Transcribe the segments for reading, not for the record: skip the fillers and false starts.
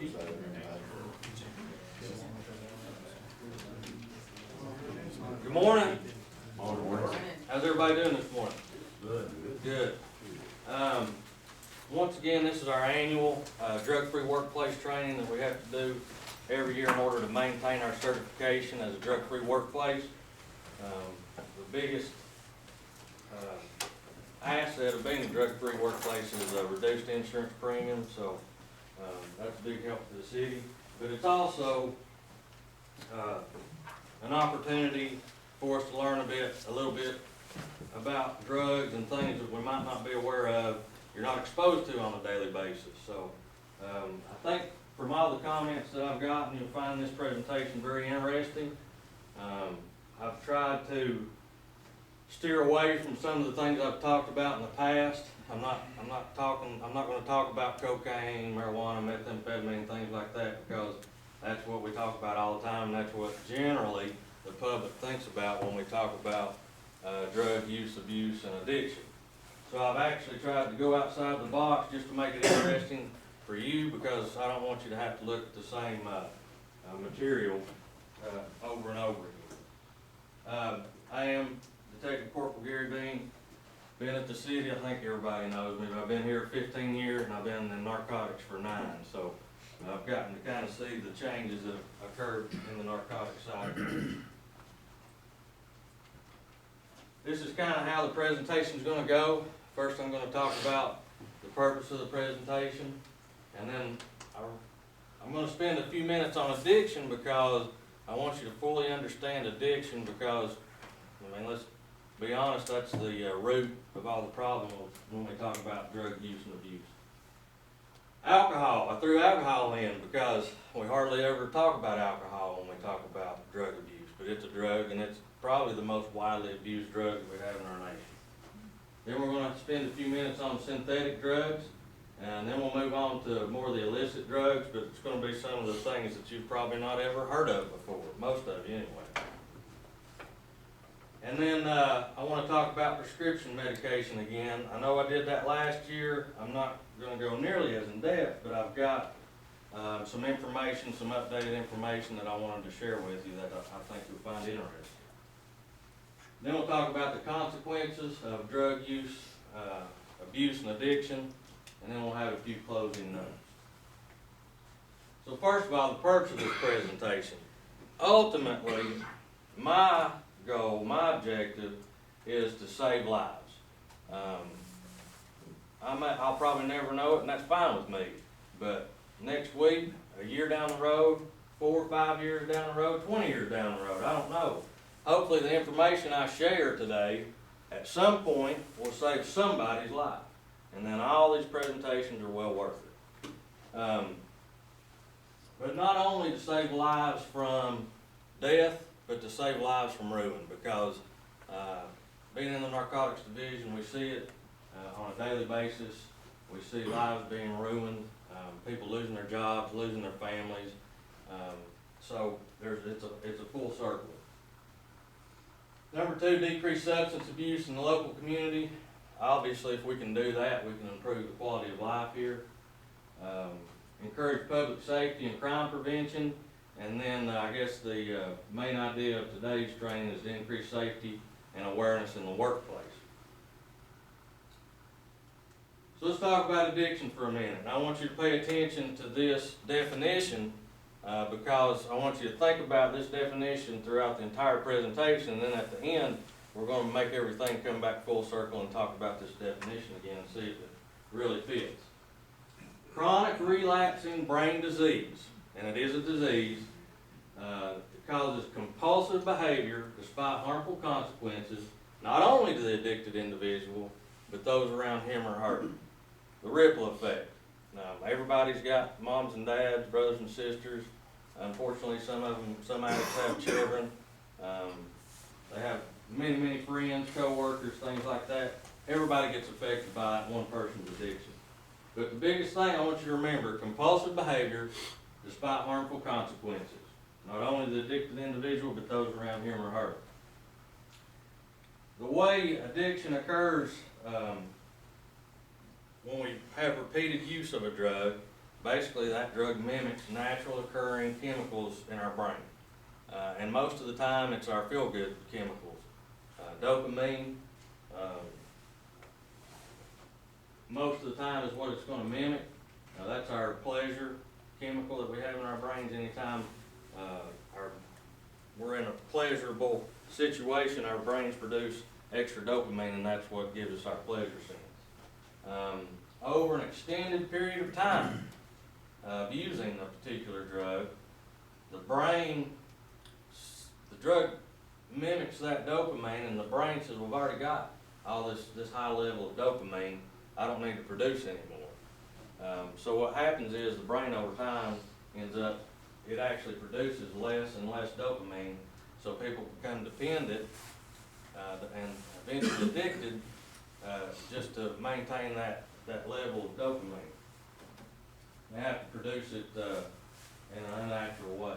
Good morning. Morning. How's everybody doing this morning? Good. Good. Once again, this is our annual drug-free workplace training that we have to do every year in order to maintain our certification as a drug-free workplace. The biggest asset of being a drug-free workplace is a reduced insurance premium, so that's a big help to the city. But it's also an opportunity for us to learn a little bit about drugs and things that we might not be aware of, you're not exposed to on a daily basis. So I think from all the comments that I've gotten, you'll find this presentation very interesting. I've tried to steer away from some of the things I've talked about in the past. I'm not going to talk about cocaine, marijuana, methamphetamine, things like that, because that's what we talk about all the time, and that's what generally the public thinks about when we talk about drug use, abuse, and addiction. So I've actually tried to go outside the box just to make it interesting for you, because I don't want you to have to look at the same material over and over again. I am Detective Corporal Gary Bean. Been at the city, I think everybody knows me, but I've been here 15 years and I've been in narcotics for 9. So I've gotten to kind of see the changes that have occurred in the narcotic side. This is kind of how the presentation is going to go. First, I'm going to talk about the purpose of the presentation, and then I'm going to spend a few minutes on addiction, because I want you to fully understand addiction, because, I mean, let's be honest, that's the root of all the problems when we talk about drug use and abuse. Alcohol, I threw alcohol in because we hardly ever talk about alcohol when we talk about drug abuse, but it's a drug, and it's probably the most widely abused drug that we have in our nation. Then we're going to spend a few minutes on synthetic drugs, and then we'll move on to more of the illicit drugs, but it's going to be some of the things that you've probably not ever heard of before, most of you anyway. And then I want to talk about prescription medication again. I know I did that last year. I'm not going to go nearly as in depth, but I've got some information, some updated information that I wanted to share with you that I think you'll find interesting. Then we'll talk about the consequences of drug use, abuse, and addiction, and then we'll have a few closing notes. So first of all, the purpose of this presentation. Ultimately, my goal, my objective is to save lives. I'll probably never know it, and that's fine with me. But next week, a year down the road, 4 or 5 years down the road, 20 years down the road, I don't know. Hopefully the information I share today at some point will save somebody's life. And then all these presentations are well worth it. But not only to save lives from death, but to save lives from ruin, because being in the narcotics division, we see it on a daily basis. We see lives being ruined, people losing their jobs, losing their families. So it's a full circle. Number 2, decrease substance abuse in the local community. Obviously, if we can do that, we can improve the quality of life here. Encourage public safety and crime prevention. And then I guess the main idea of today's training is to increase safety and awareness in the workplace. So let's talk about addiction for a minute. I want you to pay attention to this definition because I want you to think about this definition throughout the entire presentation, and then at the end we're going to make everything come back full circle and talk about this definition again and see if it really fits. Chronic relapsing brain disease, and it is a disease. It causes compulsive behavior despite harmful consequences, not only to the addicted individual, but those around him or her. The ripple effect. Now, everybody's got moms and dads, brothers and sisters. Unfortunately, some addicts have children. They have many friends, co-workers, things like that. Everybody gets affected by that one person's addiction. But the biggest thing I want you to remember, compulsive behavior despite harmful consequences. Not only the addicted individual, but those around him or her. The way addiction occurs when we have repeated use of a drug basically that drug mimics natural occurring chemicals in our brain. And most of the time it's our feel-good chemicals. Dopamine, most of the time is what it's going to mimic. That's our pleasure chemical that we have in our brains. Anytime we're in a pleasurable situation, our brains produce extra dopamine, and that's what gives us our pleasure sense. Over an extended period of time of using a particular drug, the drug mimics that dopamine, and the brain says, we've already got all this high level of dopamine, I don't need to produce anymore. So what happens is the brain over time ends up, it actually produces less and less dopamine, so people become dependent and eventually addicted just to maintain that level of dopamine. They have to produce it in an unnatural way.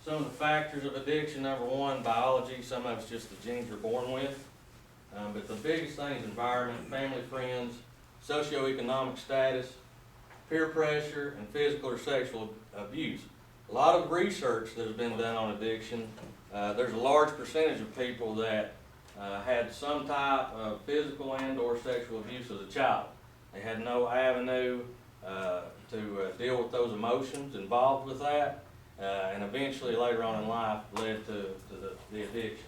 Some of the factors of addiction: number one, biology. Some of it's just the genes you're born with. But the biggest thing is environment, family, friends, socioeconomic status, peer pressure, and physical or sexual abuse. A lot of research that has been done on addiction, there's a large percentage of people that had some type of physical and or sexual abuse as a child. They had no avenue to deal with those emotions involved with that, and eventually later on in life led to the addiction.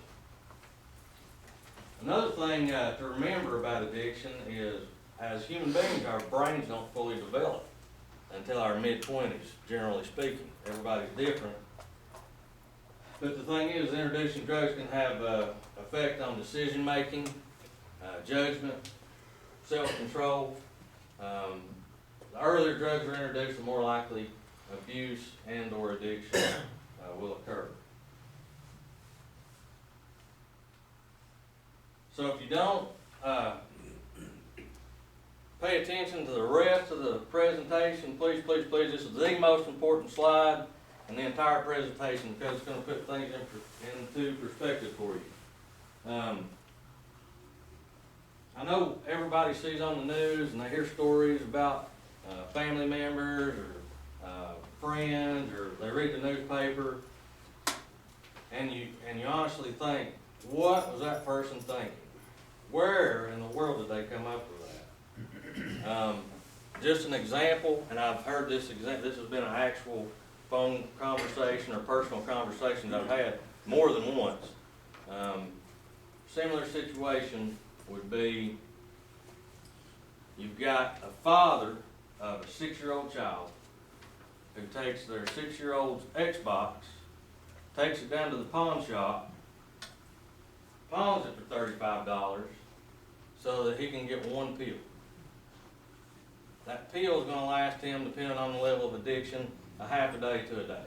Another thing to remember about addiction is, as human beings, our brains don't fully develop until our mid-20s, generally speaking. Everybody's different. But the thing is, introducing drugs can have an effect on decision-making, judgment, self-control. The earlier drugs are introduced, the more likely abuse and or addiction will occur. So if you don't pay attention to the rest of the presentation, please, please, please, this is the most important slide in the entire presentation, because it's going to put things into perspective for you. I know everybody sees on the news and they hear stories about family members or friends, or they read the newspaper, and you honestly think, what was that person thinking? Where in the world did they come up with that? Just an example, and I've heard this has been an actual phone conversation or personal conversation that I've had more than once. Similar situation would be, you've got a father of a 6-year-old child who takes their 6-year-old's Xbox, takes it down to the pawn shop, pawns it for $35 so that he can get one pill. That pill is going to last him, depending on the level of addiction, a half a day to a day.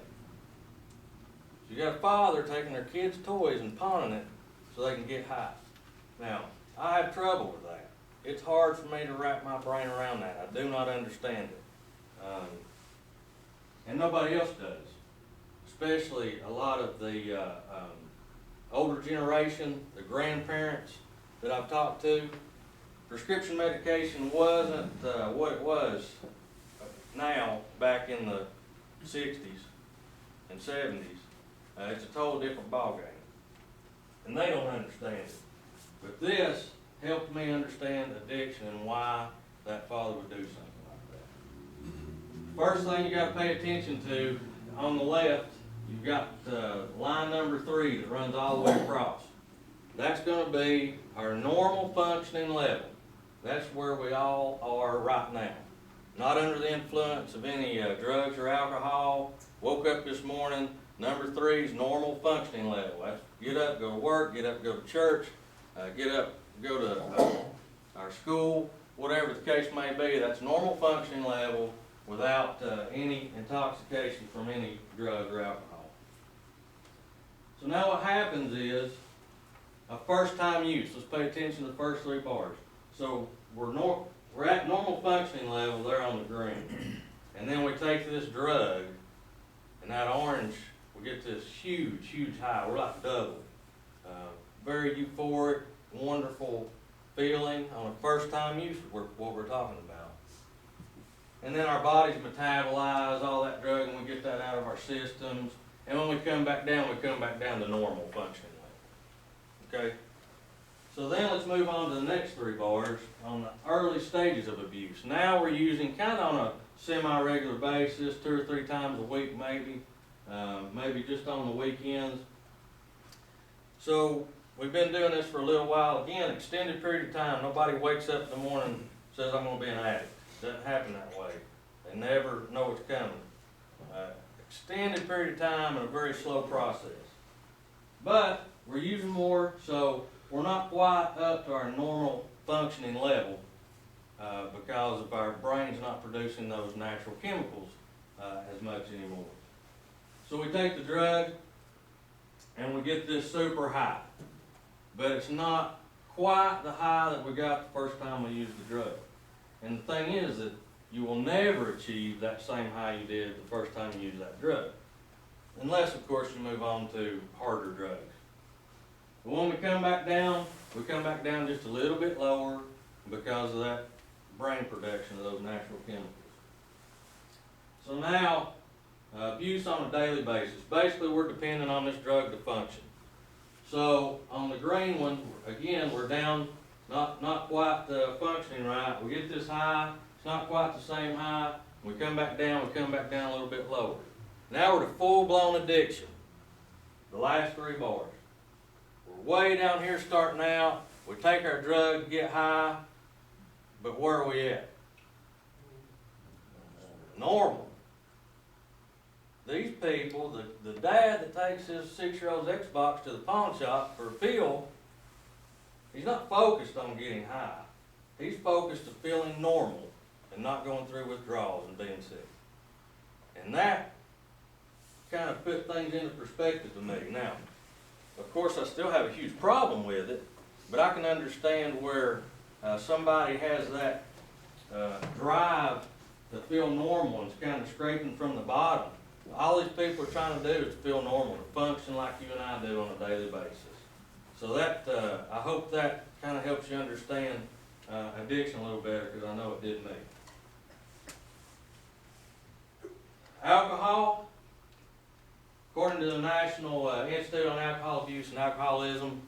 So you got a father taking their kids' toys and pawning it so they can get high. Now, I have trouble with that. It's hard for me to wrap my brain around that. I do not understand it. And nobody else does. Especially a lot of the older generation, the grandparents that I've talked to. Prescription medication wasn't what it was now back in the 60s and 70s. It's a total different ballgame. And they don't understand it. But this helped me understand addiction and why that father would do something like that. First thing you got to pay attention to, on the left, you've got line number 3 that runs all the way across. That's going to be our normal functioning level. That's where we all are right now. Not under the influence of any drugs or alcohol. Woke up this morning, number 3 is normal functioning level. That's get up, go to work, get up, go to church, get up, go to our school, whatever the case may be. That's normal functioning level without any intoxication from any drug or alcohol. So now what happens is a first time use. Let's pay attention to the first 3 bars. So we're at normal functioning level there on the green. And then we take this drug, and that orange, we get this huge, huge high. We're like double. Very euphoric, wonderful feeling on a first time use, what we're talking about. and then our bodies metabolize all that drug and we get that out of our systems. And when we come back down to normal functioning level. Okay? So then let's move on to the next 3 bars on the early stages of abuse. Now we're using kind of on a semi-regular basis, 2 or 3 times a week maybe, maybe just on the weekends. So we've been doing this for a little while. Again, extended period of time. Nobody wakes up in the morning and says, I'm going to be an addict. It doesn't happen that way. They never know what's coming. Extended period of time and a very slow process. But we're using more, so we're not quite up to our normal functioning level because of our brain's not producing those natural chemicals as much anymore. So we take the drug and we get this super high, but it's not quite the high that we got the first time we used the drug. And the thing is that you will never achieve that same high you did the first time you used that drug. Unless, of course, you move on to harder drugs. But when we come back down just a little bit lower because of that brain production of those natural chemicals. So now, abuse on a daily basis. Basically, we're dependent on this drug to function. So on the green one, again, we're down, not quite functioning right. We get this high. It's not quite the same high. We come back down a little bit lower. Now we're to full-blown addiction. The last 3 bars. We're way down here starting out. We take our drug to get high, but where are we at? Normal. These people, the dad that takes his 6-year-old's Xbox to the pawn shop for a pill, he's not focused on getting high. He's focused on feeling normal and not going through withdrawals and being sick. And that kind of put things into perspective to me. Now, of course, I still have a huge problem with it, but I can understand where somebody has that drive to feel normal and is kind of scraping from the bottom. All these people are trying to do is feel normal, to function like you and I do on a daily basis. So that, I hope that kind of helps you understand addiction a little better, because I know it did me. Alcohol, according to the National Institute on Alcohol Abuse and Alcoholism,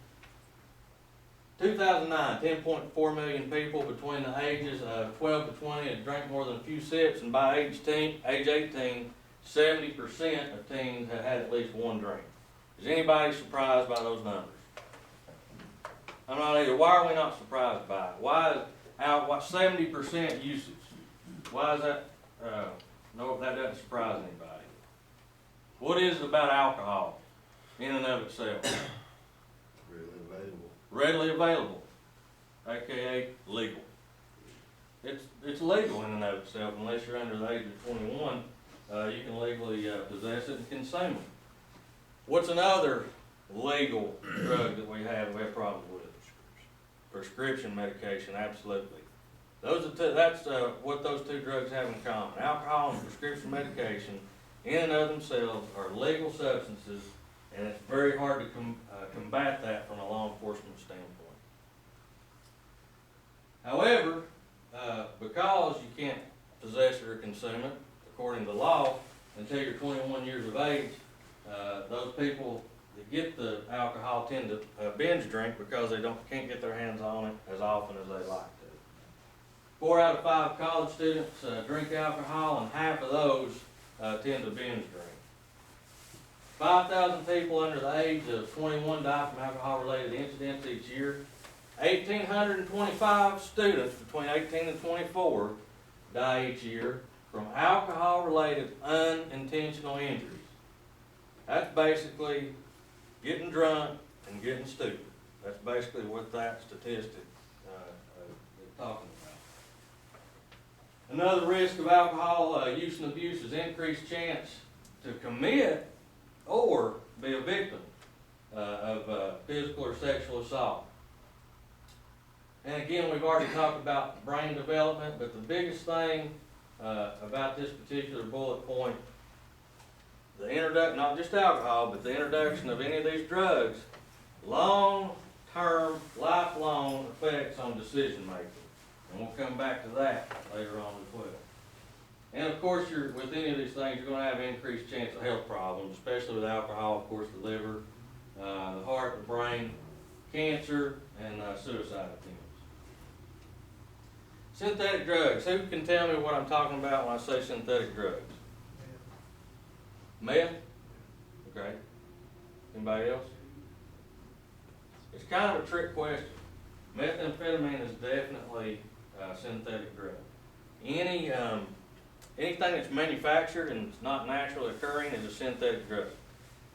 2009, 10.4 million people between the ages of 12 to 20 had drank more than a few sips, and by age 18, 70% of teens had had at least 1 drink. Is anybody surprised by those numbers? I'm not either. Why are we not surprised by it? Why is 70% usage? Why is that? No, that doesn't surprise anybody. What is it about alcohol in and of itself? Readily available, aka legal. It's legal in and of itself, unless you're under the age of 21. You can legally possess it and consume it. What's another legal drug that we have problems with? Prescription medication, absolutely. Those are that's what those 2 drugs have in common. Alcohol and prescription medication, in and of themselves, are legal substances, and it's very hard to combat that from a law enforcement standpoint. However, because you can't possess it or consume it, according to law, until you're 21 years of age, those people that get the alcohol tend to binge drink because they can't get their hands on it as often as they like to. 4 out of 5 college students drink alcohol, and half of those tend to binge drink. 5,000 people under the age of 21 die from alcohol-related incidents each year. 1,825 students between 18 and 24 die each year from alcohol-related unintentional injuries. That's basically getting drunk and getting stupid. That's basically what that statistic is talking about. Another risk of alcohol use and abuse is increased chance to commit or be a victim of physical or sexual assault. And again, we've already talked about brain development, but the biggest thing about this particular bullet point, the introduction, not just alcohol, but the introduction of any of these drugs, long-term, lifelong effects on decision making. And we'll come back to that later on as well. And of course, with any of these things, you're gonna have increased chance of health problems, especially with alcohol, of course, the liver, the heart, the brain, cancer, and suicide attempts. Synthetic drugs. Who can tell me what I'm talking about when I say synthetic drugs? Meth? Okay. Anybody else? It's kind of a trick question. Methamphetamine is definitely a synthetic drug. Anything that's manufactured and it's not naturally occurring is a synthetic drug.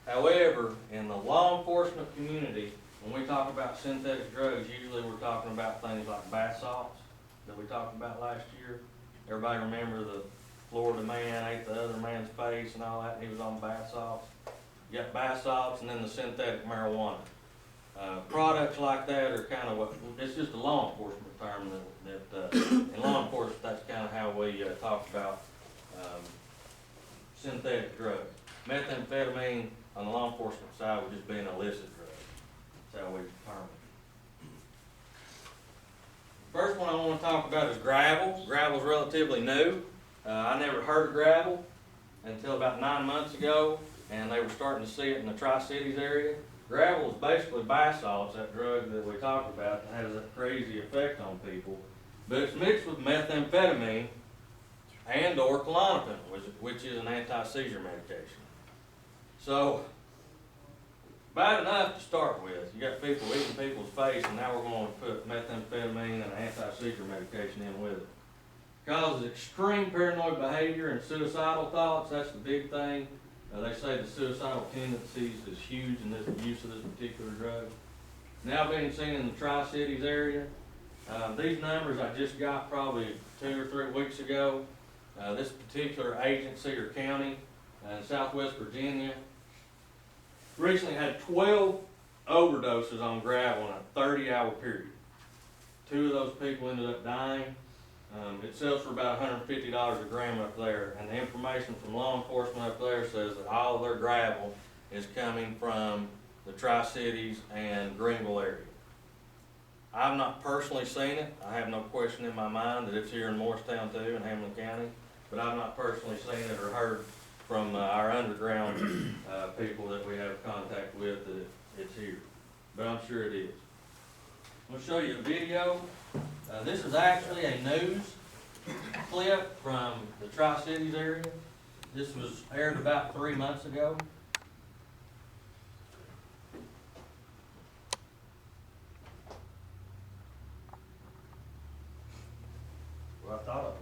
However, in the law enforcement community, when we talk about synthetic drugs, usually we're talking about things like bath salts that we talked about last year. Everybody remember the Florida man ate the other man's face and all that, and he was on bath salts. You got bath salts and then the synthetic marijuana. Products like that are kind of what, it's just a law enforcement term that in law enforcement, that's kind of how we talk about synthetic drugs. Methamphetamine on the law enforcement side would just be an illicit drug. That's how we determine it. First one I want to talk about is gravel. Gravel's relatively new. I never heard of gravel until about 9 months ago, and they were starting to see it in the Tri-Cities area. Gravel is basically bath salts, that drug that we talked about that has a crazy effect on people, but it's mixed with methamphetamine and or Klonopin, which is an anti-seizure medication. So, bad enough to start with. You got people eating people's face, and now we're going to put methamphetamine and anti-seizure medication in with it. Causes extreme paranoid behavior and suicidal thoughts. That's the big thing. They say the suicidal tendencies is huge in this use of this particular drug. Now being seen in the Tri-Cities area. These numbers I just got probably 2 or 3 weeks ago. This particular agency or county in Southwest Virginia recently had 12 overdoses on gravel in a 30-hour period. 2 of those people ended up dying. It sells for about $150 a gram up there, and the information from law enforcement up there says that all of their gravel is coming from the Tri-Cities and Greenville area. I've not personally seen it. I have no question in my mind that it's here in Morristown too, in Hamlin County, but I've not personally seen it or heard from our underground people that we have contact with that it's here, but I'm sure it is. I'm going to show you a video. This is actually a news clip from the Tri-Cities area. This was aired about 3 months ago. Well, I thought I would.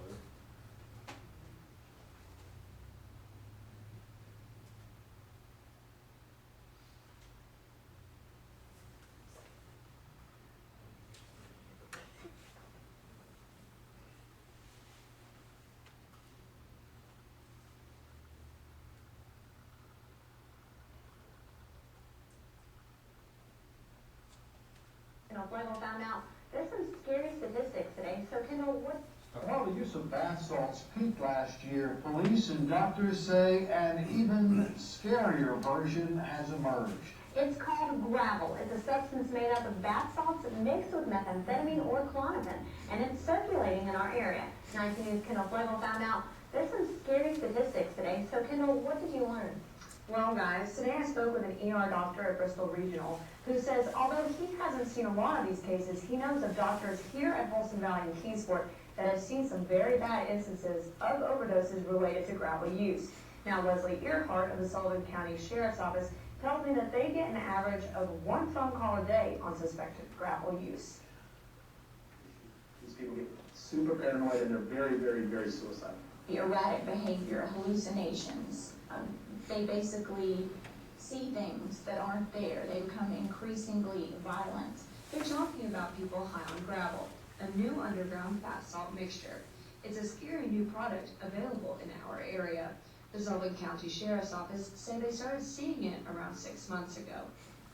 Kendall found out there's some scary statistics today. So Kendall, what? Well, the use of bath salts peaked last year. Police and doctors say an even scarier version has emerged. It's called gravel. It's a substance made up of bath salts mixed with methamphetamine or Klonopin, and it's circulating in our area. 19 News' Kendall Flegel found out there's some scary statistics today. So Kendall, what did you learn? Well, guys, today I spoke with an ER doctor at Bristol Regional who says although he hasn't seen a lot of these cases, he knows of doctors here at Folsom Valley and Kingsport that have seen some very bad instances of overdoses related to gravel use. Now, Leslie Earhart of the Sullivan County Sheriff's Office tells me that they get an average of 1 phone call a day on suspected gravel use. These people get super paranoid and they're very, very, very suicidal. The erratic behavior, hallucinations, they basically see things that aren't there. They become increasingly violent. They're talking about people high on gravel, a new underground bath salt mixture. It's a scary new product available in our area. The Sullivan County Sheriff's Office say they started seeing it around 6 months ago.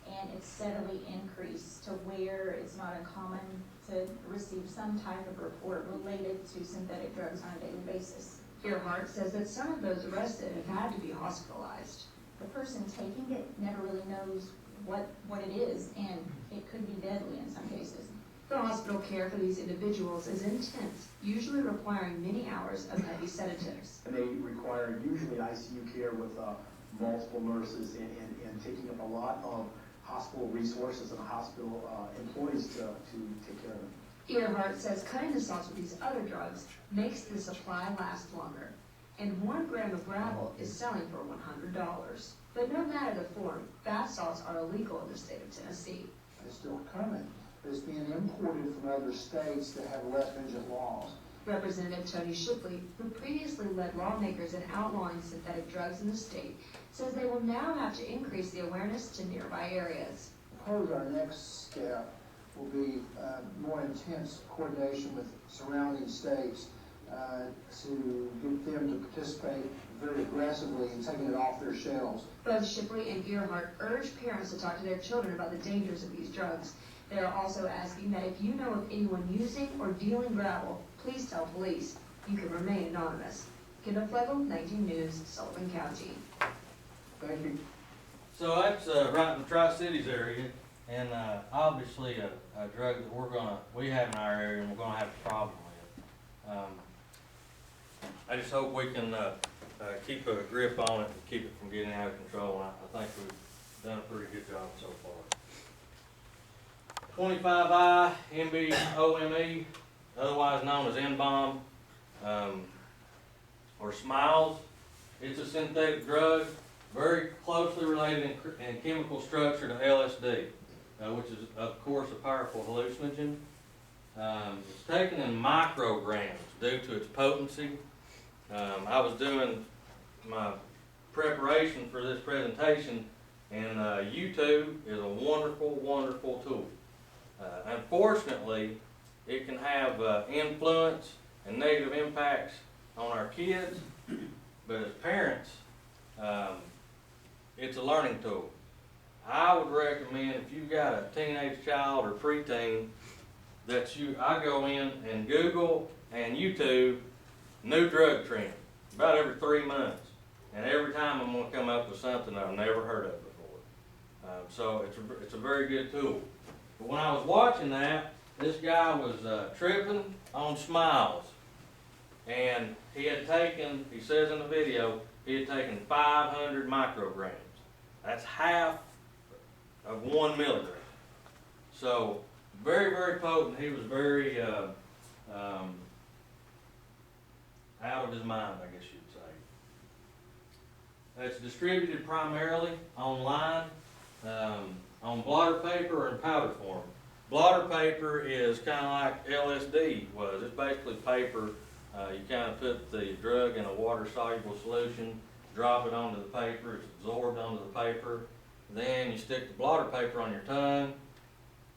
And it's steadily increased to where it's not uncommon to receive some type of report related to synthetic drugs on a daily basis. Earhart says that some of those arrested have had to be hospitalized. The person taking it never really knows what it is, and it could be deadly in some cases. The hospital care for these individuals is intense, usually requiring many hours of heavy sedatives. And they require usually ICU care with multiple nurses and taking up a lot of hospital resources and hospital employees to take care of them. Earhart says cutting the salts with these other drugs makes the supply last longer. And 1 gram of gravel is selling for $100. But no matter the form, bath salts are illegal in the state of Tennessee. It's still coming. It's being imported from other states that have less stringent laws. Representative Tony Shipley, who previously led lawmakers in outlawing synthetic drugs in the state, says they will now have to increase the awareness to nearby areas. Part of our next step will be more intense coordination with surrounding states to get them to participate very aggressively in taking it off their shelves. Both Shipley and Earhart urge parents to talk to their children about the dangers of these drugs. They are also asking that if you know of anyone using or dealing gravel, please tell police. You can remain anonymous. Kendall Flegel, 19 News, Sullivan County. Thank you. So that's right in the Tri-Cities area, and obviously a drug that we have in our area and we're gonna have a problem with. I just hope we can keep a grip on it and keep it from getting out of control, and I think we've done a pretty good job so far. 25I MBOME, otherwise known as N-bomb, or Smiles. It's a synthetic drug, very closely related in chemical structure to LSD, which is, of course, a powerful hallucinogen. It's taken in micrograms due to its potency. I was doing my preparation for this presentation, and YouTube is a wonderful, wonderful tool. Unfortunately, it can have influence and negative impacts on our kids, but as parents, it's a learning tool. I would recommend if you've got a teenage child or preteen, I go in and Google and YouTube new drug trend about every 3 months, and every time I'm going to come up with something I've never heard of before. So it's a very good tool. But when I was watching that, this guy was tripping on Smiles, and he says in the video, he had taken 500 micrograms. That's half of 1 milligram. So very, very potent. He was very out of his mind, I guess you'd say. It's distributed primarily online, on blotter paper and powder form. Blotter paper is kind of like LSD was. It's basically paper. You kind of put the drug in a water-soluble solution, drop it onto the paper, it's absorbed onto the paper. Then you stick the blotter paper on your tongue,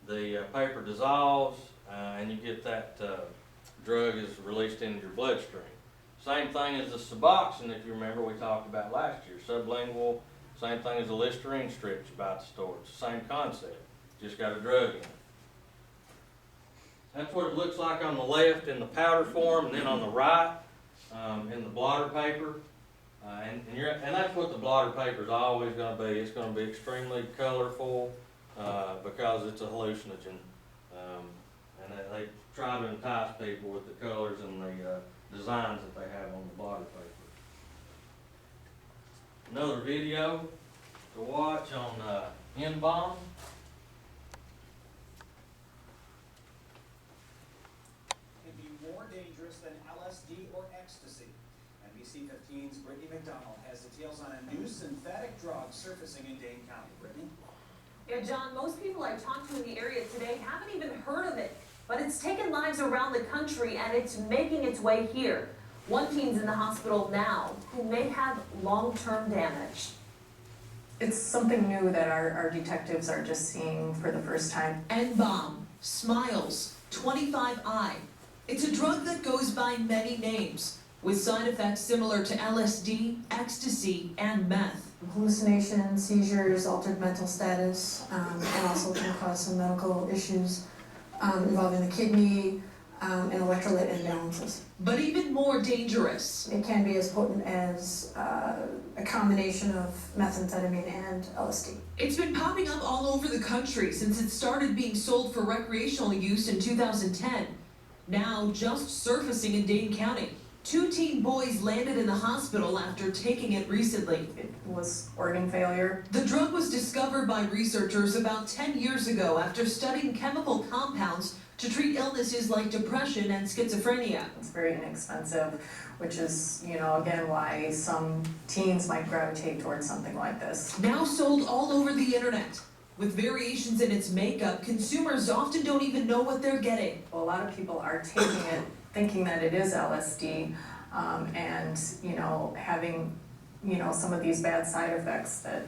the paper dissolves, and you get that drug is released into your bloodstream. Same thing as the Suboxone, if you remember, we talked about last year. Sublingual, same thing as the Listerine strips about the store. It's the same concept, just got a drug in it. That's what it looks like on the left in the powder form, and then on the right in the blotter paper. And that's what the blotter paper is always going to be. It's going to be extremely colorful because it's a hallucinogen. And they try to entice people with the colors and the designs that they have on the blotter paper. Another video to watch on N-bomb. Can be more dangerous than LSD or ecstasy. NBC 15's Brittany McDonald has details on a new synthetic drug surfacing in Dane County. Brittany? Yeah, John, most people I talked to in the area today haven't even heard of it, but it's taken lives around the country and it's making its way here. One teen's in the hospital now who may have long-term damage. It's something new that our detectives are just seeing for the first time. N-bomb, Smiles, 25I. It's a drug that goes by many names, with side effects similar to LSD, ecstasy, and meth. Hallucination, seizures, altered mental status, and also can cause some medical issues involving the kidney, and electrolyte imbalances. But even more dangerous, It can be as potent as a combination of methamphetamine and LSD. it's been popping up all over the country since it started being sold for recreational use in 2010. Now just surfacing in Dane County. 2 teen boys landed in the hospital after taking it recently. It was organ failure. The drug was discovered by researchers about 10 years ago after studying chemical compounds to treat illnesses like depression and schizophrenia. It's very inexpensive, which is, again, why some teens might gravitate towards something like this. Now sold all over the internet. With variations in its makeup, consumers often don't even know what they're getting. Well, a lot of people are taking it thinking that it is LSD, and, having, some of these bad side effects that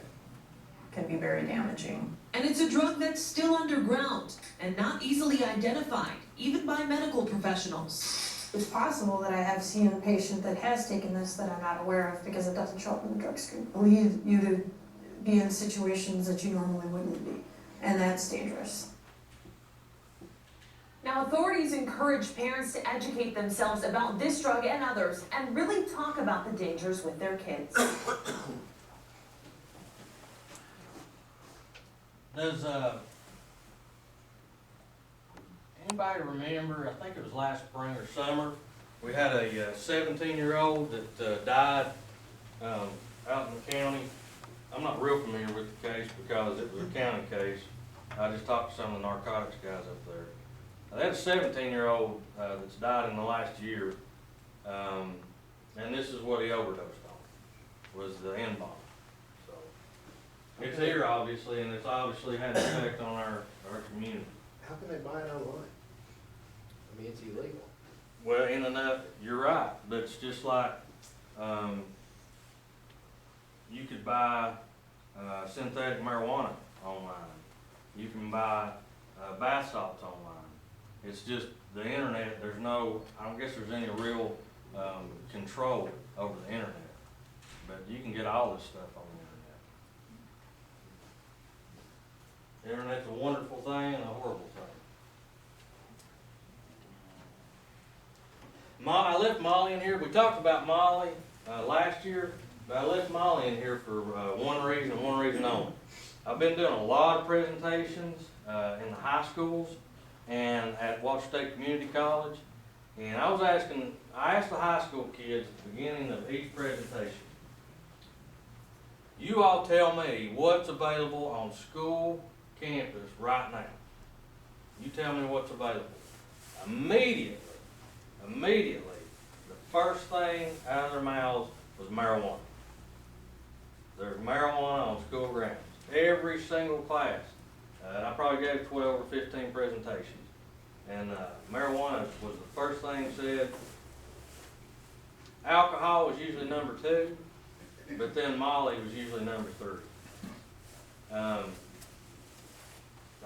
can be very damaging. And it's a drug that's still underground and not easily identified, even by medical professionals. It's possible that I have seen a patient that has taken this that I'm not aware of because it doesn't show up in the drug screen. It leads you to be in situations that you normally wouldn't be, and that's dangerous. Now, authorities encourage parents to educate themselves about this drug and others and really talk about the dangers with their kids. Does, anybody remember, I think it was last spring or summer, we had a 17-year-old that died out in the county. I'm not real familiar with the case because it was a county case. I just talked to some of the narcotics guys up there. They had a 17-year-old that's died in the last year, and this is what he overdosed on, was the N-bomb. So it's here, obviously, and it's obviously had an effect on our community. How can they buy it online? I mean, it's illegal. Well, in enough, you're right, but it's just like, you could buy synthetic marijuana online. You can buy bath salts online. It's just the internet, there's no, I don't guess there's any real control over the internet. But you can get all this stuff on the internet. The internet's a wonderful thing and a horrible thing. I left Molly in here. We talked about Molly last year, but I left Molly in here for one reason and one reason only. I've been doing a lot of presentations in the high schools and at Walsh State Community College, and I asked the high school kids at the beginning of each presentation, you all tell me what's available on school campus right now. You tell me what's available. Immediately, the first thing out of their mouths was marijuana. There's marijuana on school grounds. Every single class. And I probably gave 12 or 15 presentations. And marijuana was the first thing said. Alcohol was usually number 2, but then Molly was usually number 3. The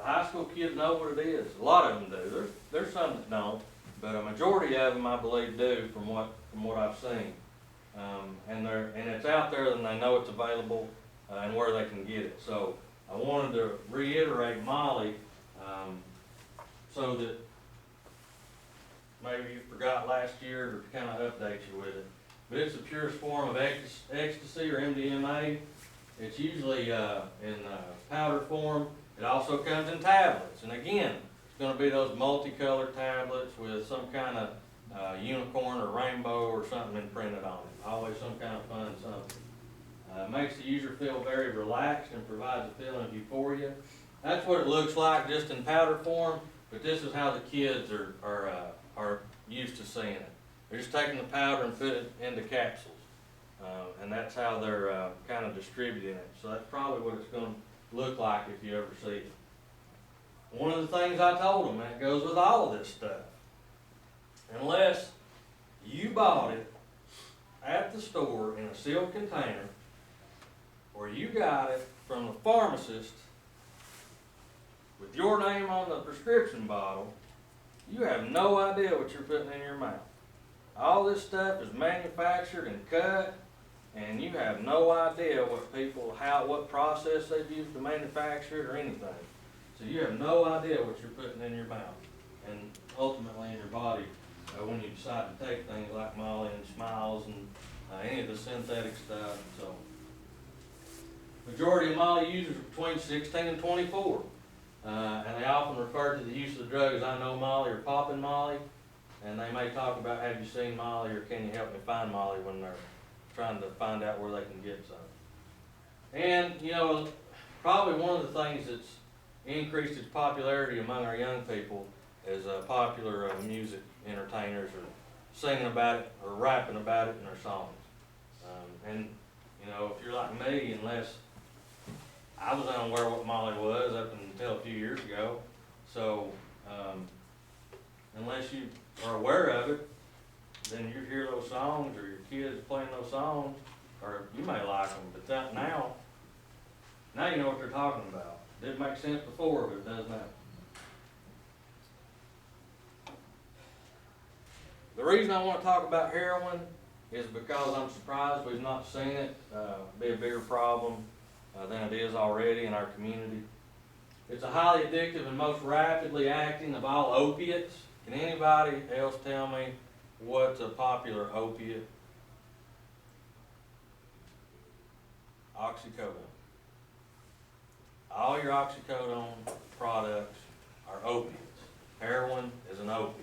high school kids know what it is. A lot of them do. There's some that don't, but a majority of them, I believe, do from what I've seen. And it's out there, and they know it's available and where they can get it. So I wanted to reiterate Molly, so that maybe you forgot last year or to kind of update you with it. But it's the purest form of ecstasy or MDMA. It's usually in powder form. It also comes in tablets. And again, it's going to be those multicolored tablets with some kind of unicorn or rainbow or something imprinted on it. Always some kind of fun something. Makes the user feel very relaxed and provides a feeling of euphoria. That's what it looks like just in powder form, but this is how the kids are used to seeing it. They're just taking the powder and put it into capsules. And that's how they're kind of distributing it. So that's probably what it's going to look like if you ever see it. One of the things I told them, and it goes with all of this stuff, unless you bought it at the store in a sealed container, or you got it from the pharmacist with your name on the prescription bottle, you have no idea what you're putting in your mouth. All this stuff is manufactured and cut, and you have no idea what process they've used to manufacture it or anything. So you have no idea what you're putting in your mouth. and ultimately in your body when you decide to take things like Molly and Smiles and any of the synthetic stuff. So, majority of Molly users are between 16 and 24, and they often refer to the use of the drug as "I know Molly" or "popping Molly," and they may talk about "have you seen Molly" or "can you help me find Molly" when they're trying to find out where they can get some. And you know, probably one of the things that's increased its popularity among our young people is popular music entertainers are singing about it or rapping about it in their songs. And you know, if you're like me, unless I was unaware what Molly was up until a few years ago, so unless you are aware of it, then you hear those songs or your kids playing those songs, or you may like them, but now you know what they're talking about. Didn't make sense before, but it does now. The reason I want to talk about heroin is because I'm surprised we've not seen it be a bigger problem than it is already in our community. It's a highly addictive and most rapidly acting of all opiates. Can anybody else tell me what's a popular opiate? Oxycodone. All your oxycodone products are opiates. Heroin is an opiate.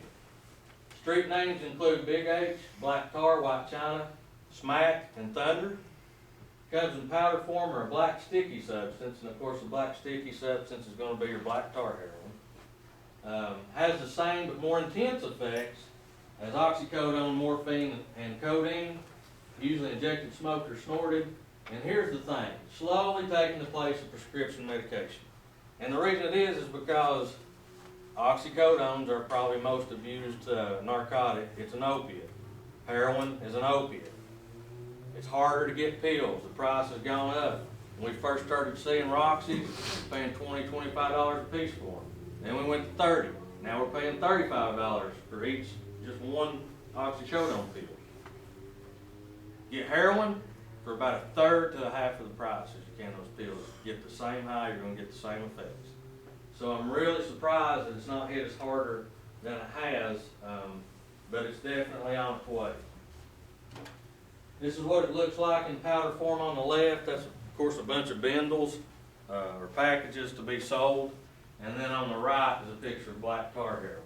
Street names include Big H, Black Tar, White China, Smack, and Thunder. Comes in powder form or a black sticky substance, and of course the black sticky substance is going to be your black tar heroin. Has the same but more intense effects as oxycodone, morphine, and codeine, usually injected, smoked, or snorted. And here's the thing, slowly taking the place of prescription medication. And the reason it is because oxycodones are probably most abused narcotic. It's an opiate. Heroin is an opiate. It's harder to get pills. The price has gone up. When we first started seeing Roxy, paying $20, $25 a piece for them. Then we went to $30. Now we're paying $35 for each, just one oxycodone pill. Get heroin for about a third to a half of the price as you can those pills. Get the same high, you're going to get the same effects. So I'm really surprised that it's not hit us harder than it has, but it's definitely on its way. This is what it looks like in powder form on the left. That's, of course, a bunch of bundles or packages to be sold. And then on the right is a picture of black tar heroin.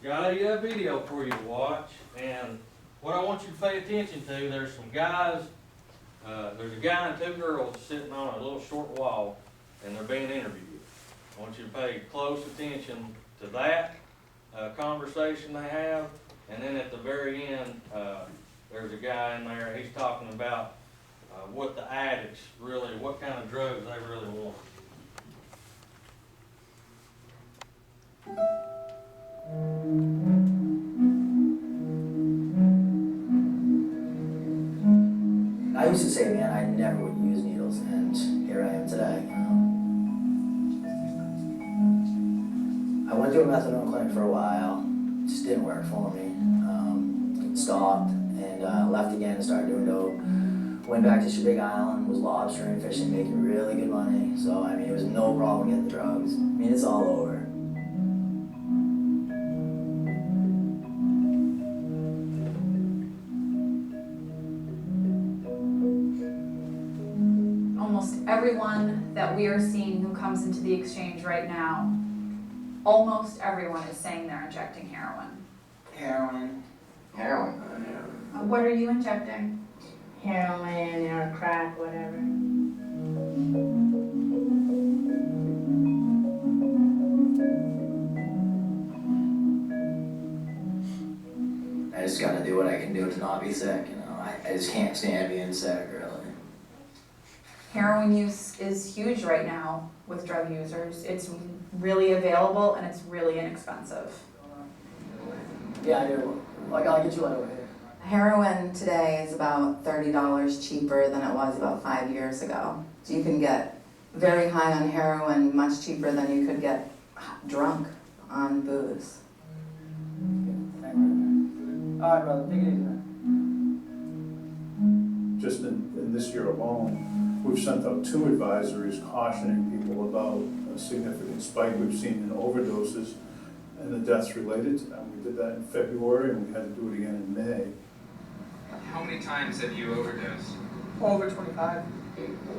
Got a video for you to watch. And what I want you to pay attention to, there's some guys, there's a guy and two girls sitting on a little short wall, and they're being interviewed. I want you to pay close attention to that conversation they have. And then at the very end, there's a guy in there, he's talking about what the addicts really, what kind of drugs they really want. I used to say, man, I never would use needles, and here I am today. I went to a methadone clinic for a while. Just didn't work for me. Stopped and left again and started doing dope. Went back to Big Island, was lobstering, fishing, making really good money. So, I mean, it was no problem getting the drugs. I mean, it's all over. Almost everyone that we are seeing who comes into the exchange right now, almost everyone is saying they're injecting heroin. Heroin. Heroin. What are you injecting? Heroin or crack, whatever. I just gotta do what I can do to not be sick, you know. I just can't stand being sick, really. Heroin use is huge right now with drug users. It's really available and it's really inexpensive. Yeah, I do. I'll get you one over here. Heroin today is about $30 cheaper than it was about 5 years ago. So you can get very high on heroin much cheaper than you could get drunk on booze. All right, brother, take it easy. Just in this year alone, we've sent out 2 advisories cautioning people about a significant spike we've seen in overdoses and the deaths related to them. We did that in February, and we had to do it again in May. How many times have you overdosed? Over 25.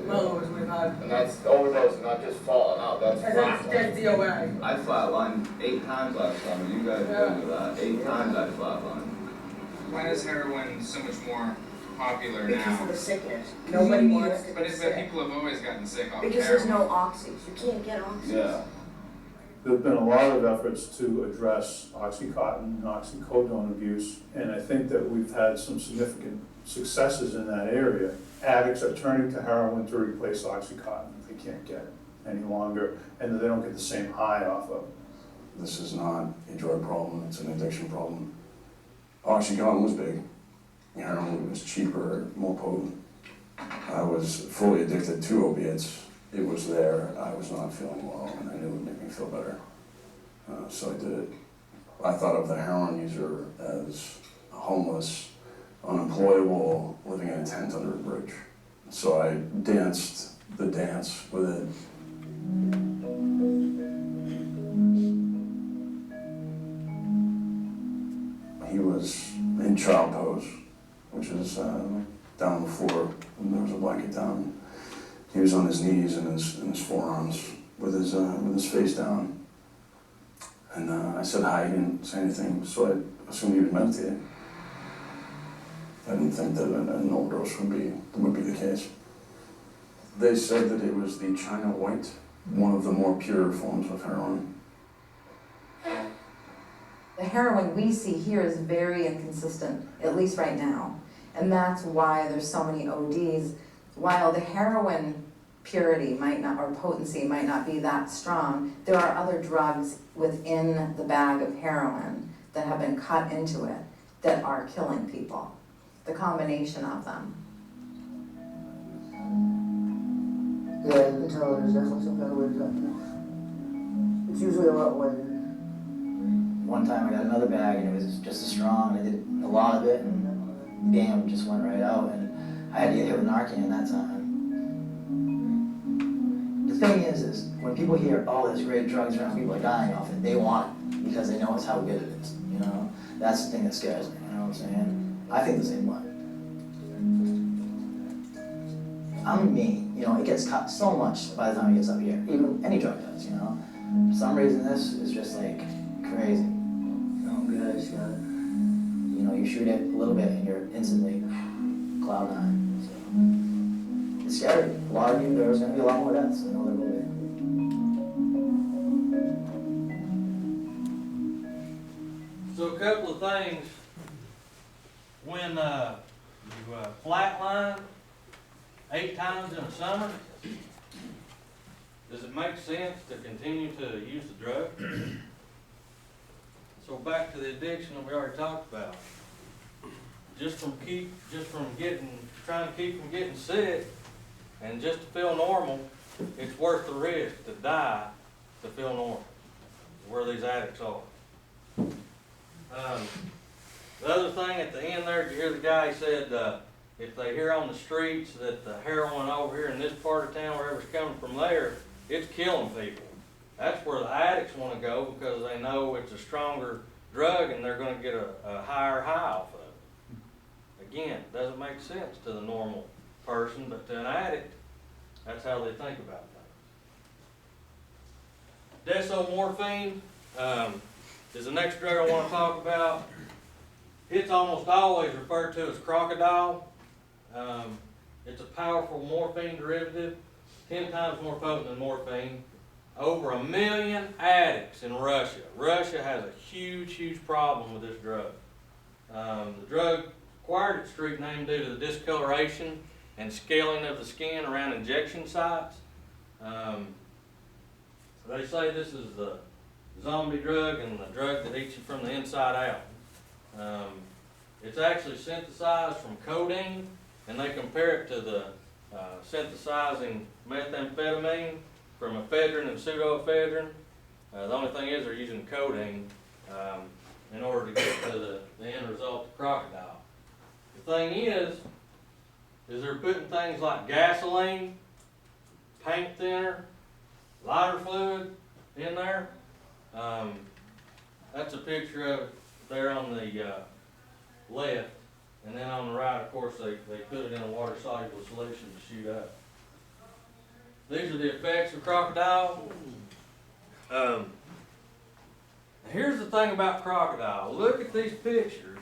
Well over 25. And that's overdose, not just falling out, that's That's DOA. I flatlined 8 times last summer, you guys know that, 8 times I flatlined. Why is heroin so much more popular now? Because of the sickness. Nobody wants to But get but sick. people have always gotten sick off Because heroin. there's no oxys. You can't get oxys. Yeah. There have been a lot of efforts to address Oxycontin and oxycodone abuse, and I think that we've had some significant successes in that area. Addicts are turning to heroin to replace Oxycontin if they can't get it any longer, and that they don't get the same high off of it. This is not a drug problem, it's an addiction problem. Oxycontin was big, heroin was cheaper, more potent. I was fully addicted to opiates. It was there, I was not feeling well, and I knew it would make me feel better. So I did it. I thought of the heroin user as homeless, unemployable, living in a tent under a bridge. So I danced the dance with it. He was in child pose, which is down on the floor, and there was a blanket down. He was on his knees and his forearms with his face down. And I said hi, he didn't say anything, so I assumed he was meditating. I didn't think that an overdose would be the case. They said that it was the China White, one of the more pure forms of heroin. The heroin we see here is very inconsistent, at least right now. And that's why there's so many ODs. While the heroin purity might not, or potency might not be that strong, there are other drugs within the bag of heroin that have been cut into it that are killing people. The combination of them. Yeah, you can tell there's definitely some kind of way to cut. It's usually a lot lighter. One time I got another bag and it was just as strong, and I did a lot of it, and bam, just went right out, and I had to get hit with Narcan that time. The thing is when people hear, oh, there's great drugs around, people are dying off it, they want it because they know it's how good it is, you know? That's the thing that scares me, you know what I'm saying? I think the same way. I'm me, you know, it gets cut so much by the time it gets up here, even any drug does, you know? For some reason this is just like crazy. Oh, good, you know, you shoot it a little bit and you're instantly cloud nine. So it's scary. A lot of you, there's gonna be a lot more deaths. I know there will be. So a couple of things, when you flatline 8 times in a summer, does it make sense to continue to use the drug? So back to the addiction that we already talked about. Trying to keep from getting sick, and just to feel normal, it's worth the risk to die to feel normal, where these addicts are. The other thing at the end there, did you hear the guy said, if they hear on the streets that the heroin over here in this part of town, wherever it's coming from there, it's killing people. That's where the addicts want to go because they know it's a stronger drug and they're going to get a higher high off of it. Again, it doesn't make sense to the normal person, but to an addict, that's how they think about things. Desomorphine is the next drug I want to talk about. It's almost always referred to as crocodile. It's a powerful morphine derivative, 10 times more potent than morphine. Over 1 million addicts in Russia. Russia has a huge, huge problem with this drug. The drug acquired its street name due to the discoloration and scaling of the skin around injection sites. They say this is the zombie drug and the drug that eats you from the inside out. It's actually synthesized from codeine, and they compare it to the synthesizing methamphetamine from ephedrine and pseudoephedrine. The only thing is they're using codeine in order to get to the end result of crocodile. The thing is they're putting things like gasoline, paint thinner, lighter fluid in there. That's a picture of it there on the left. And then on the right, of course, they put it in a water-soluble solution to shoot up. These are the effects of crocodile. Here's the thing about crocodile. Look at these pictures,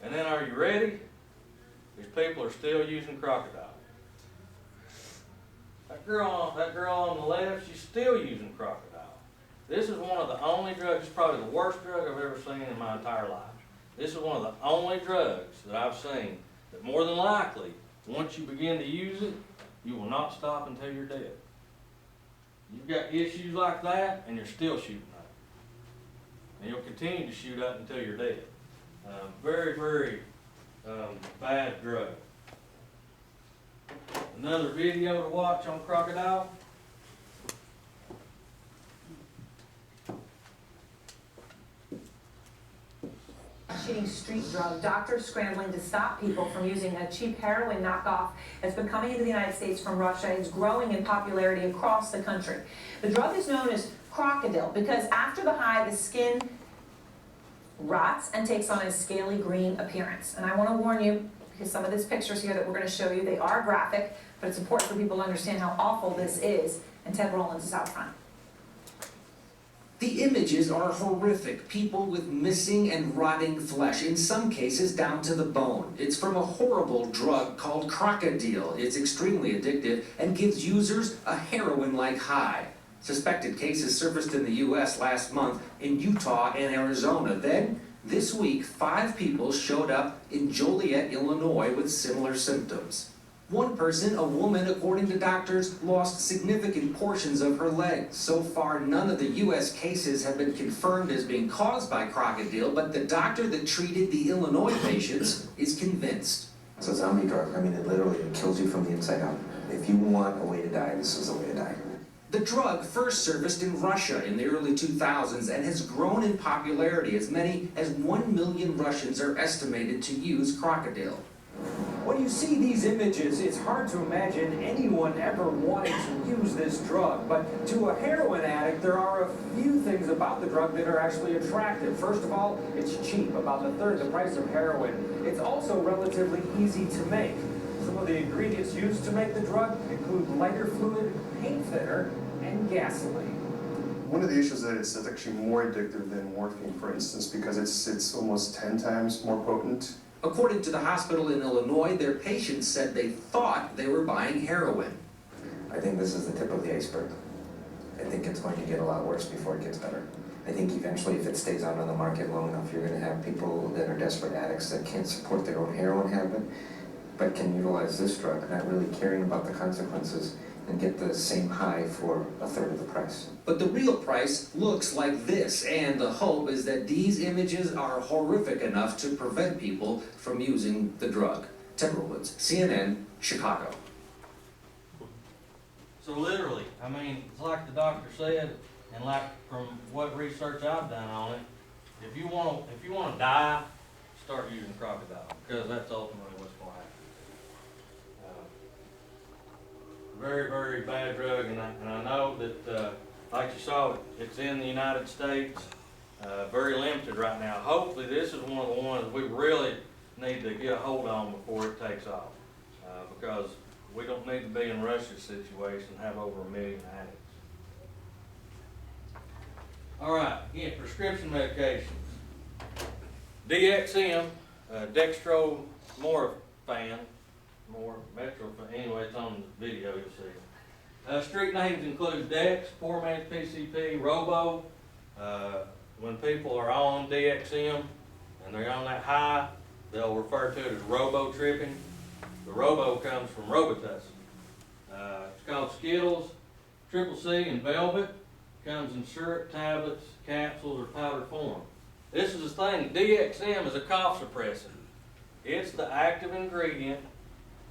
and then are you ready? These people are still using crocodile. That girl on the left, she's still using crocodile. This is one of the only drugs, it's probably the worst drug I've ever seen in my entire life. This is one of the only drugs that I've seen that more than likely, once you begin to use it, you will not stop until you're dead. You've got issues like that, and you're still shooting up. And you'll continue to shoot up until you're dead. Very, very bad drug. Another video to watch on crocodile. Cheating street drug, doctors scrambling to stop people from using a cheap heroin knockoff that's been coming into the United States from Russia. It's growing in popularity across the country. The drug is known as Crocodile because after the high, the skin rots and takes on a scaly green appearance. And I want to warn you, because some of these pictures here that we're going to show you, they are graphic, but it's important for people to understand how awful this is. And Ted Rollins is out front. The images are horrific. People with missing and rotting flesh, in some cases down to the bone. It's from a horrible drug called Crocodile. It's extremely addictive and gives users a heroin-like high. Suspected cases surfaced in the U.S. last month in Utah and Arizona. Then, this week, 5 people showed up in Joliet, Illinois with similar symptoms. One person, a woman, according to doctors, lost significant portions of her legs. So far, none of the U.S. cases have been confirmed as being caused by Crocodile, but the doctor that treated the Illinois patients is convinced. It's a zombie drug. I mean, it literally kills you from the inside out. If you want a way to die, this is the way to die. The drug first surfaced in Russia in the early 2000s and has grown in popularity. As many as 1 million Russians are estimated to use Crocodile. When you see these images, it's hard to imagine anyone ever wanting to use this drug. But to a heroin addict, there are a few things about the drug that are actually attractive. First of all, it's cheap, about a third the price of heroin. It's also relatively easy to make. Some of the ingredients used to make the drug include lighter fluid, paint thinner, and gasoline. One of the issues is that it's actually more addictive than morphine, for instance, because it's almost 10 times more potent. According to the hospital in Illinois, their patients said they thought they were buying heroin. I think this is the tip of the iceberg. I think it's going to get a lot worse before it gets better. I think eventually, if it stays out on the market long enough, you're going to have people that are desperate addicts that can't support their own heroin habit, but can utilize this drug, not really caring about the consequences, and get the same high for a third of the price. But the real price looks like this, and the hope is that these images are horrific enough to prevent people from using the drug. Ted Rollins, CNN, Chicago. So literally, I mean, it's like the doctor said, and like from what research I've done on it, if you want to die, start using crocodile, because that's ultimately what's going to happen. Very, very bad drug, and I know that, like you saw, it's in the United States, very limited right now. Hopefully this is one of the ones we really need to get a hold on before it takes off, because we don't need to be in Russia's situation and have over 1 million addicts. All right, again, prescription medications. DXM, dextromorphan, anyway, it's on the video, you'll see. Street names include Dex, poor man's PCP, Robo. When people are on DXM and they're on that high, they'll refer to it as Robo tripping. The Robo comes from Robitussin. It's called Skittles, Triple C, and Velvet. Comes in syrup, tablets, capsules, or powder form. This is the thing, DXM is a cough suppressant. It's the active ingredient.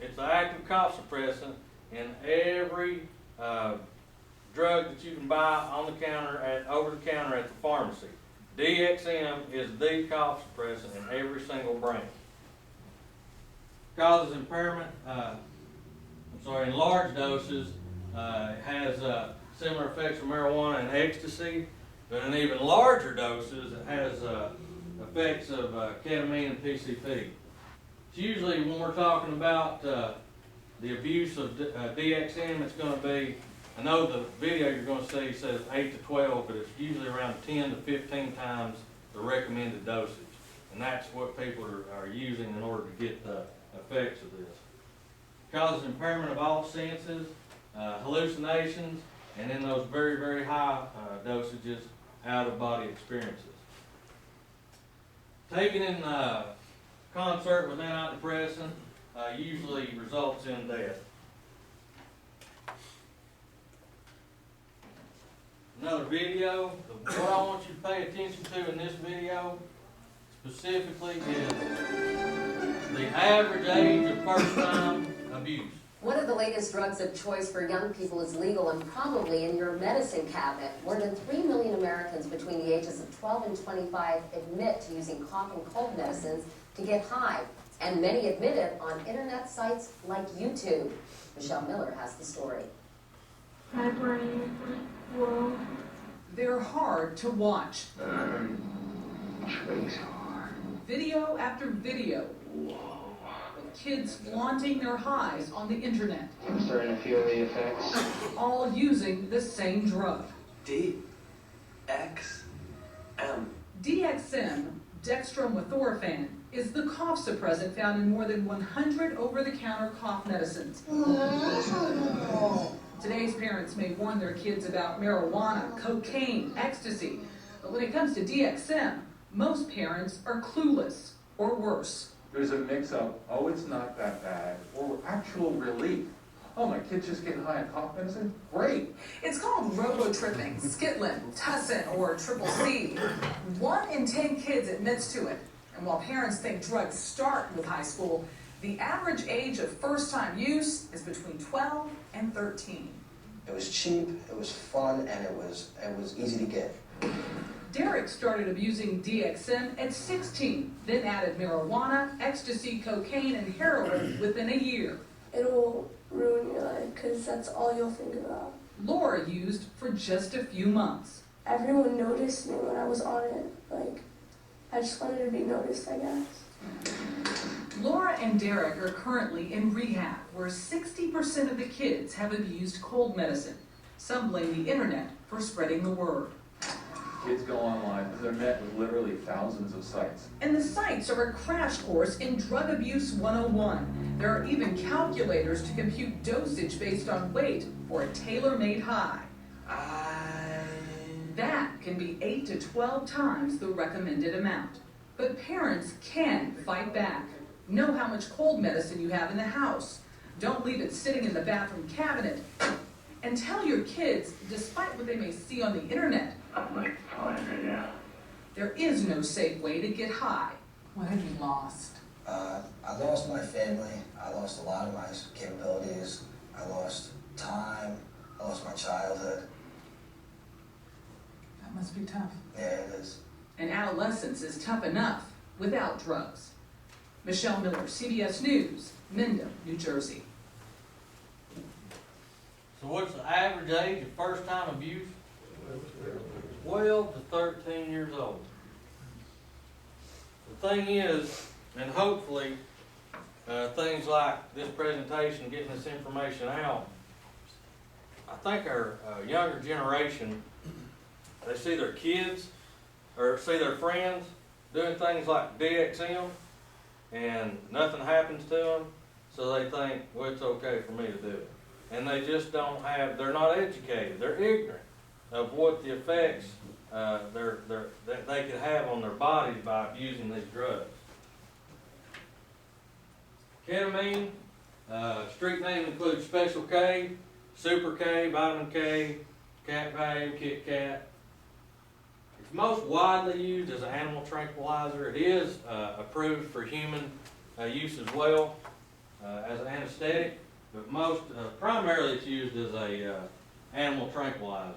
It's the active cough suppressant in every drug that you can buy on the counter, over the counter at the pharmacy. DXM is the cough suppressant in every single brand. Causes impairment, in large doses, it has similar effects of marijuana and ecstasy, but in even larger doses, it has effects of ketamine and PCP. It's usually when we're talking about the abuse of DXM, it's going to be, I know the video you're going to see says 8 to 12, but it's usually around 10 to 15 times the recommended dosage. And that's what people are using in order to get the effects of this. It causes impairment of all senses, hallucinations, and in those very, very high dosages, out-of-body experiences. Taken in concert with antidepressant usually results in death. Another video, what I want you to pay attention to in this video specifically is the average age of first-time abuse. One of the latest drugs of choice for young people is legal and probably in your medicine cabinet. More than 3 million Americans between the ages of 12 and 25 admit to using cough and cold medicines to get high, and many admit it on internet sites like YouTube. Michelle Miller has the story. My brain, whoa. They're hard to watch. Video after video. Kids flaunting their highs on the internet. I'm starting to feel the effects. All using the same drug. DXM. DXM, dextromethorphan, is the cough suppressant found in more than 100 over-the-counter cough medicines. Today's parents may warn their kids about marijuana, cocaine, ecstasy, but when it comes to DXM, most parents are clueless, or worse. There's a mix-up, oh, it's not that bad, or actual relief. Oh, my kid's just getting high on cough medicine? Great. It's called robotripping, skitlin, tussin, or triple C. 1 in 10 kids admits to it. And while parents think drugs start with high school, the average age of first-time use is between 12 and 13. It was cheap, it was fun, and it was easy to get. Derek started abusing DXM at 16, then added marijuana, ecstasy, cocaine, and heroin within a year. It will ruin your life because that's all you'll think about. Laura used for just a few months. Everyone noticed me when I was on it. Like, I just wanted to be noticed, I guess. Laura and Derek are currently in rehab, where 60% of the kids have abused cold medicine. Some blame the internet for spreading the word. Kids go online, they're met with literally thousands of sites. And the sites are a crash course in Drug Abuse 101. There are even calculators to compute dosage based on weight for a tailor-made high. That can be 8 to 12 times the recommended amount. But parents can fight back. Know how much cold medicine you have in the house. Don't leave it sitting in the bathroom cabinet. And tell your kids, despite what they may see on the internet, there is no safe way to get high. What have you lost? I lost my family, I lost a lot of my capabilities, I lost time, I lost my childhood. That must be tough. Yeah, it is. And adolescence is tough enough without drugs. Michelle Miller, CBS News, Mendham, New Jersey. So what's the average age of first-time abuse? 12 to 13 years old. The thing is, and hopefully things like this presentation, getting this information out, I think our younger generation, they see their kids or see their friends doing things like DXM and nothing happens to them, so they think, well, it's okay for me to do it. And they just don't have, they're not educated, they're ignorant of what the effects that they could have on their bodies by abusing these drugs. Ketamine, street name includes Special K, Super K, Vitamin K, Cat Value, Kit Kat. It's most widely used as an animal tranquilizer. It is approved for human use as well as an anesthetic, but most primarily it's used as a animal tranquilizer.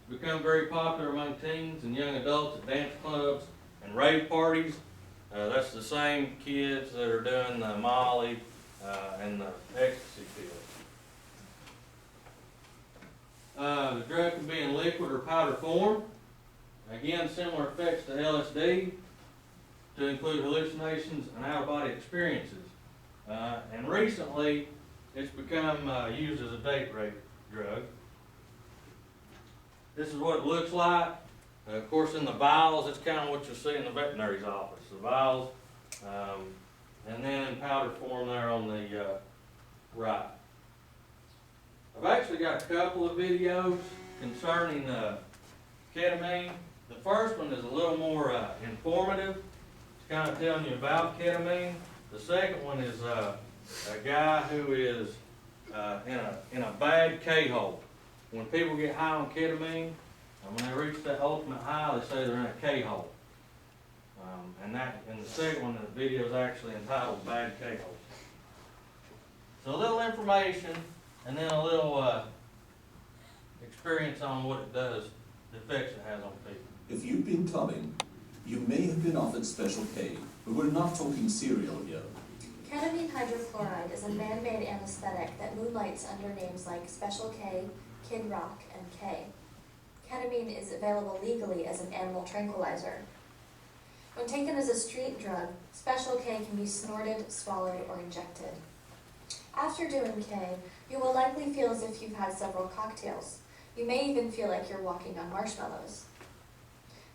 It's become very popular among teens and young adults at dance clubs and rave parties. That's the same kids that are doing the Molly and the ecstasy pills. The drug can be in liquid or powder form. Again, similar effects to LSD, to include hallucinations and out-of-body experiences. And recently, it's become used as a date rape drug. This is what it looks like. Of course, in the vials, it's kind of what you'll see in the veterinary's office. The vials, and then in powder form there on the right. I've actually got a couple of videos concerning ketamine. The first one is a little more informative. It's kind of telling you about ketamine. The second one is a guy who is in a bad K-hole. When people get high on ketamine, and when they reach that ultimate high, they say they're in a K-hole. And the second one, the video is actually entitled Bad K-Hole. So a little information, and then a little experience on what it does, the effects it has on people. If you've been clubbing, you may have been offered Special K, but we're not talking cereal here. Ketamine hydrochloride is a man-made anesthetic that moonlights under names like Special K, Kid Rock, and K. Ketamine is available legally as an animal tranquilizer. When taken as a street drug, Special K can be snorted, swallowed, or injected. After doing K, you will likely feel as if you've had several cocktails. You may even feel like you're walking on marshmallows.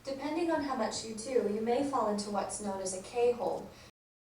Depending on how much you do, you may fall into what's known as a K-hole,